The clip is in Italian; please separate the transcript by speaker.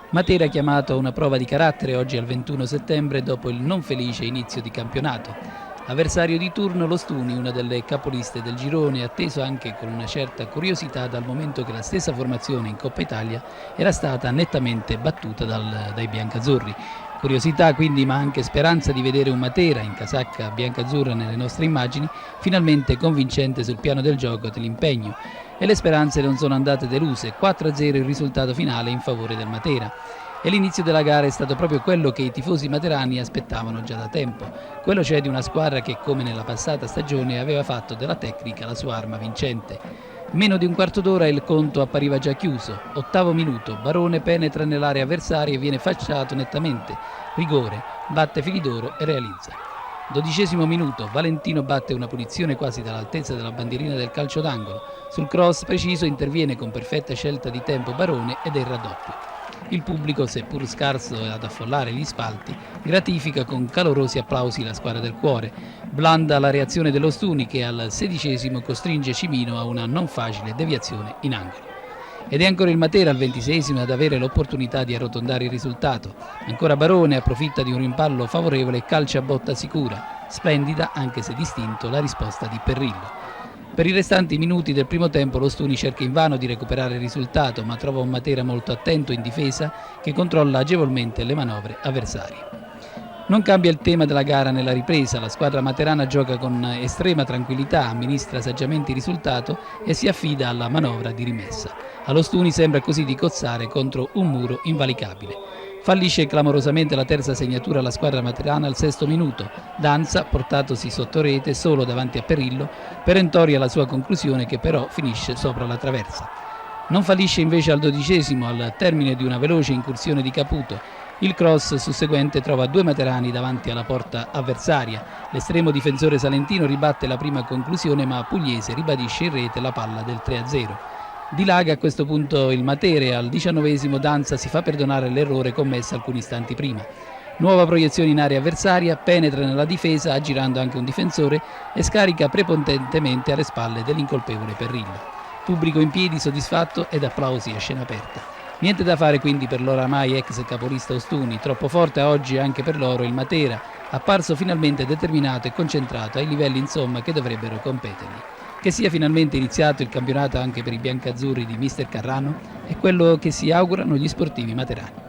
Speaker 1: Matera chiamato a una prova di carattere oggi al 21 settembre dopo il non felice inizio di campionato. Avversario di turno lo Stuni, una delle capoliste del girone, atteso anche con una certa curiosità dal momento che la stessa formazione in Coppa Italia era stata nettamente battuta dai biancazzurri. Curiosità quindi, ma anche speranza di vedere un Matera in casacca biancazzurra nelle nostre immagini, finalmente convincente sul piano del gioco e dell'impegno. E le speranze non sono andate deluse, 4-0 il risultato finale in favore del Matera. E l'inizio della gara è stato proprio quello che i tifosi materani aspettavano già da tempo, quello cioè di una squadra che, come nella passata stagione, aveva fatto della tecnica la sua arma vincente. Meno di un quarto d'ora e il conto appariva già chiuso. 8° minuto, Barone penetra nell'area avversaria e viene falciato nettamente. Rigore, batte Filidoro e realizza. 12° minuto, Valentino batte una punizione quasi dall'altezza della bandierina del calcio d'angolo. Sul cross preciso interviene con perfetta scelta di tempo Barone ed è il raddoppio. Il pubblico, seppur scarso ad affollare gli spalti, gratifica con calorosi applausi la squadra del cuore. Blanda la reazione dello Stuni che al 16° costringe Cimino a una non facile deviazione in angolo. Ed è ancora il Matera al 26° ad avere l'opportunità di arrotondare il risultato. Ancora Barone approfitta di un rimpallo favorevole e calcia a botta sicura. Splendida, anche se distinto, la risposta di Perrillo. Per i restanti minuti del primo tempo lo Stuni cerca invano di recuperare il risultato, ma trova un Matera molto attento in difesa che controlla agevolmente le manovre avversarie. Non cambia il tema della gara nella ripresa, la squadra materana gioca con estrema tranquillità, amministra saggiamente il risultato e si affida alla manovra di rimessa. Allo Stuni sembra così di cozzare contro un muro invalicabile. Fallisce clamorosamente la terza segnatura alla squadra materana al 6° minuto. Danza, portatosi sotto rete solo davanti a Perillo, perentoria la sua conclusione che però finisce sopra la traversa. Non fallisce invece al 12° al termine di una veloce incursione di Caputo. Il cross susseguente trova 2 materani davanti alla porta avversaria. L'estremo difensore salentino ribatte la prima conclusione, ma Pugliese ribadisce in rete la palla del 3-0. Dilaga a questo punto il Matera e al 19° Danza si fa perdonare l'errore commesso alcuni istanti prima. Nuova proiezione in area avversaria, penetra nella difesa aggirando anche un difensore e scarica prepotentemente alle spalle dell'incolpevole Perrillo. Pubblico in piedi soddisfatto ed applausi a scena aperta. Niente da fare quindi per l'oramai ex capolista Ostuni, troppo forte oggi anche per loro il Matera, apparso finalmente determinato e concentrato ai livelli insomma che dovrebbero competergli. Che sia finalmente iniziato il campionato anche per i biancazzurri di mister Carrano è quello che si augurano gli sportivi materani.